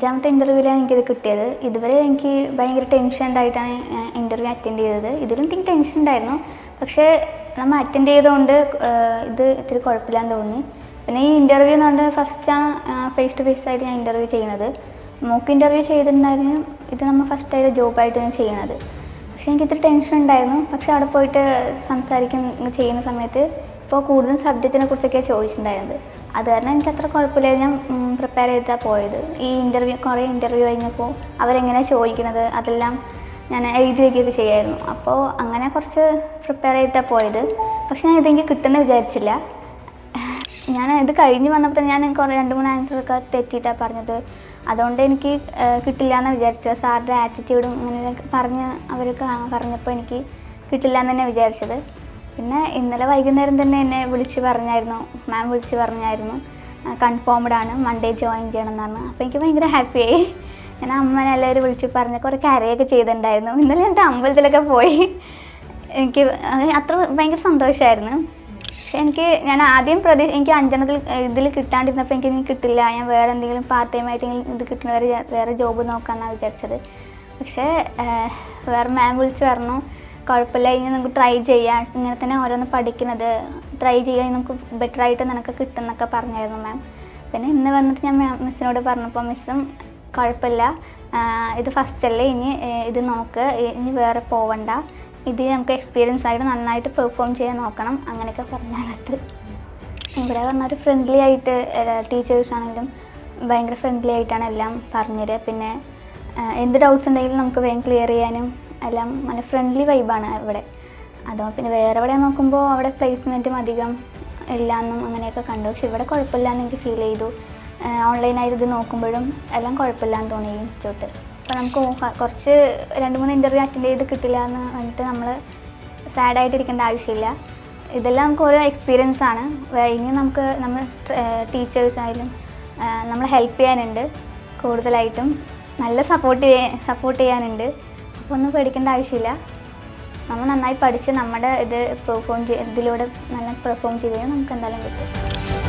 5ാമത്തെ ഇൻ്റർവ്യൂവിലാണ് എനിക്കിത് കിട്ടിയത്. ഇതുവരെ എനിക്ക് ഭയങ്കര ടെൻഷൻഡായിട്ടാണ് ഇൻ്റർവ്യൂ അറ്റൻഡ് ചെയ്തത്. ഇതിലും എനിക്ക് ടെൻഷൻ ഉണ്ടായിരുന്നു, പക്ഷേ നമ്മൾ അറ്റൻഡ് ചെയ്തുകൊണ്ട് ഇത് ഇത്തിരി കുഴപ്പമില്ലാന്ന് തോന്നി. പിന്നെ ഈ ഇൻ്റർവ്യൂ എന്ന് പറഞ്ഞാൽ ഫസ്റ്റാണ് ഫേസ് ടു ഫേസ് ആയിട്ട് ഞാൻ ഇൻ്റർവ്യൂ ചെയ്യുന്നത്. മോക്ക് ഇൻ്റർവ്യൂ ചെയ്തിട്ടുണ്ടായിരുന്നു, ഇത് നമ്മൾ ഫസ്റ്റായിട്ട് ജോബായിട്ട് ഞാൻ ചെയ്യുന്നത്. പക്ഷേ എനിക്ക് ഇത്തിരി ടെൻഷൻ ഉണ്ടായിരുന്നു. പക്ഷേ അവിടെ പോയിട്ട് ചെയ്യുന്ന സമയത്ത് ഇപ്പോൾ കൂടുതൽ സബ്ജക്റ്റിനെ കുറിച്ചൊക്കെ ചോദിച്ചിട്ടുണ്ടായിരുന്നത്. അത് കാരണം എനിക്ക് അത്ര കുഴപ്പമില്ല, ഞാൻ പ്രിപ്പയർ ചെയ്തിട്ടാണ് പോയത്. ഈ കുറേ ഇൻ്റർവ്യൂ കഴിഞ്ഞപ്പോൾ അവരെങ്ങനെയാണ് ചോദിക്കുന്നത് അതെല്ലാം ഞാൻ എഴുതി വയ്ക്കുകയൊക്കെ ചെയ്യായിരുന്നു. അപ്പോൾ അങ്ങനെ കുറച്ച് പ്രിപ്പയർ ചെയ്തിട്ടാണ് പോയത്. പക്ഷെ ഞാൻ ഇതെനിക്ക് കിട്ടുമെന്ന് വിചാരിച്ചില്ല. ഞാൻ ഇത് കഴിഞ്ഞ് വന്നപ്പോൾ തന്നെ ഞാൻ 2-3 ആൻസറൊക്കെ തെറ്റിയിട്ടാണ് പറഞ്ഞത്. അതുകൊണ്ട് എനിക്ക് കിട്ടില്ല എന്ന് വിചാരിച്ചത്. സാറിൻ്റെ ആറ്റിറ്റ്യൂഡും അങ്ങനെ അവർക്ക് പറഞ്ഞപ്പോൾ എനിക്ക് കിട്ടില്ല എന്ന് തന്നെ വിചാരിച്ചത്. പിന്നെ ഇന്നലെ വൈകുന്നേരം തന്നെ എന്നെ മാം വിളിച്ച് പറഞ്ഞായിരുന്നു കൺഫേംഡാണ്, മൺഡേ ജോയിൻ ചെയ്യണം എന്ന് പറഞ്ഞു. അപ്പോൾ എനിക്ക് ഭയങ്കര ഹാപ്പിയായി. ഞാൻ അമ്മനെ എല്ലാവരും വിളിച്ച് പറഞ്ഞ് കുറേ കരയൊക്കെ ചെയ്തിട്ടുണ്ടായിരുന്നു. ഇന്നലെ എൻ്റെ അമ്പലത്തിലൊക്കെ പോയി. എനിക്ക് അത്ര ഭയങ്കര സന്തോഷമായിരുന്നു. പക്ഷേ ഞാൻ ആദ്യം എനിക്ക് 5എണ്ണത്തിൽ ഇതിൽ കിട്ടാണ്ടിരുന്നപ്പോൾ എനിക്ക് കിട്ടില്ല, ഞാൻ വേറെ എന്തെങ്കിലും പാർട്ട് ടൈം ആയിട്ട് ഇത് കിട്ടുന്നവരെ വേറെ ജോബ് നോക്കാമെന്നാണ് വിചാരിച്ചത്. പക്ഷേ വേറെ മാം വിളിച്ച് പറഞ്ഞു കുഴപ്പമില്ല, ഇനി നമുക്ക് ട്രൈ ചെയ്യാം, ഇങ്ങനെ തന്നെ ഓരോന്ന് പഠിക്കുന്നത് ട്രൈ ചെയ്യാൻ നമുക്ക് ബെറ്ററായിട്ട് നിനക്ക് കിട്ടുമെന്നൊക്കെ പറഞ്ഞായിരുന്നു മാം. പിന്നെ ഇന്ന് വന്നിട്ട് ഞാൻ മിസ്സിനോട് പറഞ്ഞപ്പോൾ മിസ്സും കുഴപ്പമില്ല, ഇത് ഫസ്റ്റ് അല്ലേ, ഇനി ഇത് നോക്ക്, ഇനി വേറെ പോവണ്ട, ഇത് നമുക്ക് എക്സ്പീരിയൻസ് ആയിട്ട് നന്നായിട്ട് പെർഫോം ചെയ്യാൻ നോക്കണം, അങ്ങനെയൊക്കെ പറഞ്ഞാലത്. ഇവിടെ പറഞ്ഞൊരു ഫ്രണ്ട്ലി ആയിട്ട് ടീച്ചേഴ്സ് ആണെങ്കിലും ഭയങ്കര ഫ്രണ്ട്ലി ആയിട്ടാണ് എല്ലാം പറഞ്ഞുതരിക. പിന്നെ എന്ത് ഡൗട്ട്സ് ഉണ്ടെങ്കിലും നമുക്ക് വേഗം ക്ലിയർ ചെയ്യാനും എല്ലാം നല്ല ഫ്രണ്ട്ലി വൈബാണ് ഇവിടെ. അതോ പിന്നെ വേറെ എവിടെ നോക്കുമ്പോൾ അവിടെ പ്ലേസ്മെൻറ്റും അധികം ഇല്ലയെന്നും അങ്ങനെയൊക്കെ കണ്ടു. പക്ഷെ ഇവിടെ കുഴപ്പമില്ലയെന്ന് എനിക്ക് ഫീൽ ചെയ്തു. ഓൺലൈനായിട്ട് ഇത് നോക്കുമ്പോഴും എല്ലാം കുഴപ്പമില്ലയെന്ന് തോന്നി ഈ ഇൻസ്റ്റിറ്റ്യൂട്ട്. അപ്പോൾ നമുക്ക് കുറച്ച് 2-3 ഇൻ്റർവ്യൂ അറ്റൻഡ് ചെയ്ത് കിട്ടില്ല എന്ന് പറഞ്ഞിട്ട് നമ്മൾ സാഡായിട്ടിരിക്കേണ്ട ആവശ്യമില്ല. ഇതെല്ലാം നമുക്ക് ഓരോ എക്സ്പീരിയൻസ് ആണ്. ഇനി നമ്മൾ ടീച്ചേഴ്സായാലും നമ്മളെ ഹെൽപ്പ് ചെയ്യാനുണ്ട്, കൂടുതലായിട്ടും നല്ല സപ്പോർട്ട് ചെയ്യാനുണ്ട്. അപ്പോൾ ഒന്നും പേടിക്കേണ്ട ആവശ്യമില്ല. നമ്മൾ നന്നായി പഠിച്ച് നമ്മുടെ ഇതിലൂടെ നല്ല പെർഫോം ചെയ്ത് കഴിഞ്ഞാൽ നമുക്ക് എന്തായാലും കിട്ടും.